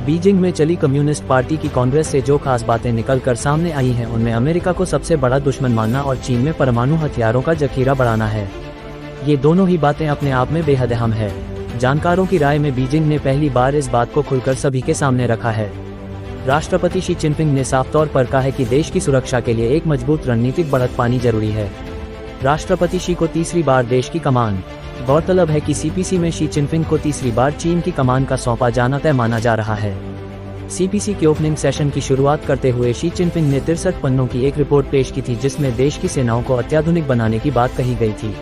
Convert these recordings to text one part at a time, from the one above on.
Beijing में चली communist party की कांग्रेस से जो खास बातें निकलकर सामने आई हैं उनमें अमेरिका को सबसे बड़ा दुश्मन मानना और चीन में परमाणु हथियारों का जखीरा बढ़ाना है। ये दोनों ही बातें अपने आप में बेहद अहम है। जानकारों की राय में बीजिंग ने पहली बार इस बात को खुलकर सभी के सामने रखा है। राष्ट्रपति शी चिनपिंग ने साफ तौर पर कहा है कि देश की सुरक्षा के लिए एक मजबूत रणनीतिक बढ़त पानी जरूरी है। राष्ट्रपति शी को तीसरी बार देश की कमान। गौरतलब है कि सीपीसी में शी चिनपिंग को तीसरी बार चीन की कमान का सौंपा जाना तय माना जा रहा है। सीपीसी के ओपनिंग सेशन की शुरुआत करते हुए शी चिनपिंग ने 63 पन्नों की एक रिपोर्ट पेश की थी जिसमें देश की सेनाओं को अत्याधुनिक बनाने की बात कही गई थी।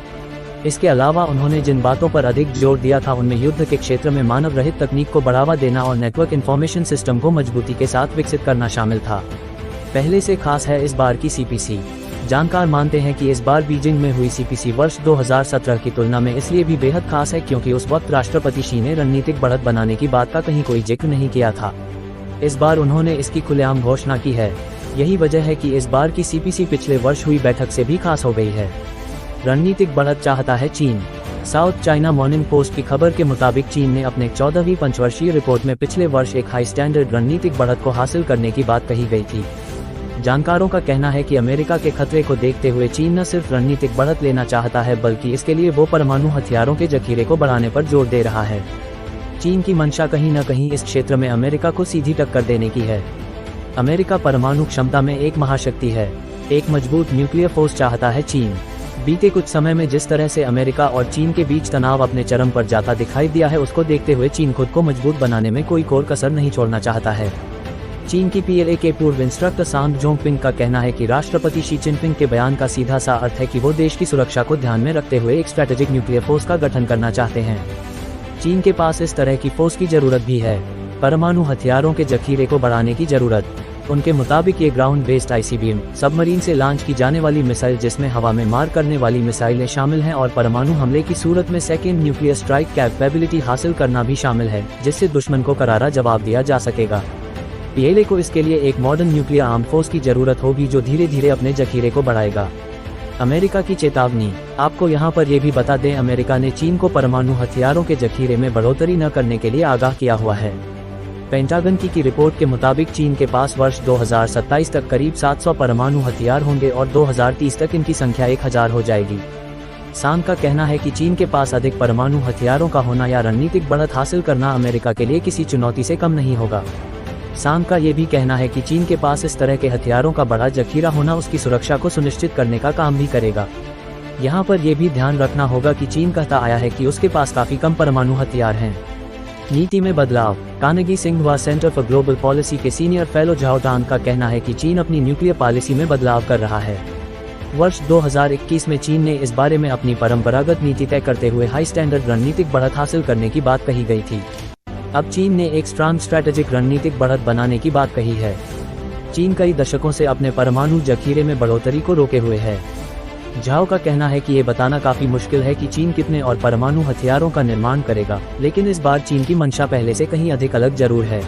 इसके अलावा उन्होंने जिन बातों पर अधिक जोर दिया था उनमें युद्ध के क्षेत्र में मानव रहित तकनीक को बढ़ावा देना और नेटवर्क इंफॉर्मेशन सिस्टम को मजबूती के साथ विकसित करना शामिल था। पहले से खास है इस बार की सीपीसी। जानकार मानते हैं कि इस बार बीजिंग में हुई सीपीसी वर्ष 2017 की तुलना में इसलिए भी बेहद खास है क्योंकि उस वक्त राष्ट्रपति शी ने रणनीतिक बढ़त बनाने की बात का कहीं कोई जिक्र नहीं किया था। इस बार उन्होंने इसकी खुलेआम घोषणा की है। यही वजह है कि इस बार की सीपीसी पिछले वर्ष हुई बैठक से भी खास हो गई है। रणनीतिक बढ़त चाहता है चीन। साउथ चाइना मॉर्निंग पोस्ट की खबर के मुताबिक चीन ने अपने 14वीं पंचवर्षीय रिपोर्ट में पिछले वर्ष एक हाई स्टैंडर्ड रणनीतिक बढ़त को हासिल करने की बात कही गई थी। जानकारों का कहना है कि अमेरिका के खतरे को देखते हुए चीन न सिर्फ रणनीतिक बढ़त लेना चाहता है बल्कि इसके लिए वो परमाणु हथियारों के जखीरे को बढ़ाने पर जोर दे रहा है। चीन की मंशा कहीं न कहीं इस क्षेत्र में अमेरिका को सीधी टक्कर देने की है। अमेरिका परमाणु क्षमता में एक महाशक्ति है। एक मजबूत न्यूक्लियर फोर्स चाहता है चीन। बीते कुछ समय में जिस तरह से अमेरिका और चीन के बीच तनाव अपने चरम पर जाता दिखाई दिया है उसको देखते हुए चीन खुद को मजबूत बनाने में कोई कोर कसर नहीं छोड़ना चाहता है। चीन की पीएलए के पूर्व इंस्ट्रक्टर सांग जोंगपिंग का कहना है कि राष्ट्रपति शी चिनपिंग के बयान का सीधा सा अर्थ है कि वो देश की सुरक्षा को ध्यान में रखते हुए एक स्ट्रेटेजिक न्यूक्लियर फोर्स का गठन करना चाहते हैं। चीन के पास इस तरह की फोर्स की जरूरत भी है। परमाणु हथियारों के जखीरे को बढ़ाने की जरूरत। उनके मुताबिक ये ग्राउंड बेस्ड आईसीबीएम सबमरीन से लॉन्च की जाने वाली मिसाइल जिसमें हवा में मार करने वाली मिसाइलें शामिल हैं और परमाणु हमले की सूरत में सेकेंड न्यूक्लियर स्ट्राइक कैपेबिलिटी हासिल करना भी शामिल है जिससे दुश्मन को करारा जवाब दिया जा सकेगा। पीएलए को इसके लिए एक मॉडर्न न्यूक्लियर आर्म फोर्स की जरूरत होगी जो धीरे धीरे अपने जखीरे को बढ़ाएगा। अमेरिका की चेतावनी। आपको यहाँ पर यह भी बता दें अमेरिका ने चीन को परमाणु हथियारों के जखीरे में बढ़ोतरी न करने के लिए आगाह किया हुआ है। पेंटागन की रिपोर्ट के मुताबिक चीन के पास वर्ष 2027 तक करीब 700 परमाणु हथियार होंगे और 2030 तक इनकी संख्या 1000 हो जाएगी। सांग का कहना है कि चीन के पास अधिक परमाणु हथियारों का होना या रणनीतिक बढ़त हासिल करना अमेरिका के लिए किसी चुनौती से कम नहीं होगा। सांग का ये भी कहना है कि चीन के पास इस तरह के हथियारों का बड़ा जखीरा होना उसकी सुरक्षा को सुनिश्चित करने का काम भी करेगा। यहाँ पर यह भी ध्यान रखना होगा कि चीन कहता आया है कि उसके पास काफी कम परमाणु हथियार हैं। नीति में बदलाव। Carnegie Singhwa centre for global policy के सीनियर फेलो झाओ टांग का कहना है कि चीन अपनी न्यूक्लियर पॉलिसी में बदलाव कर रहा है। वर्ष 2021 में चीन ने इस बारे में अपनी परंपरागत नीति तय करते हुए हाई स्टैंडर्ड रणनीतिक बढ़त हासिल करने की बात कही गई थी। अब चीन ने एक स्ट्रांग स्ट्रैटेजिक रणनीतिक बढ़त बनाने की बात कही है। चीन कई दशकों से अपने परमाणु जखीरे में बढ़ोतरी को रोके हुए है। झाओ का कहना है कि ये बताना काफी मुश्किल है कि चीन कितने और परमाणु हथियारों का निर्माण करेगा, लेकिन इस बार चीन की मंशा पहले से कहीं अधिक अलग जरूर है।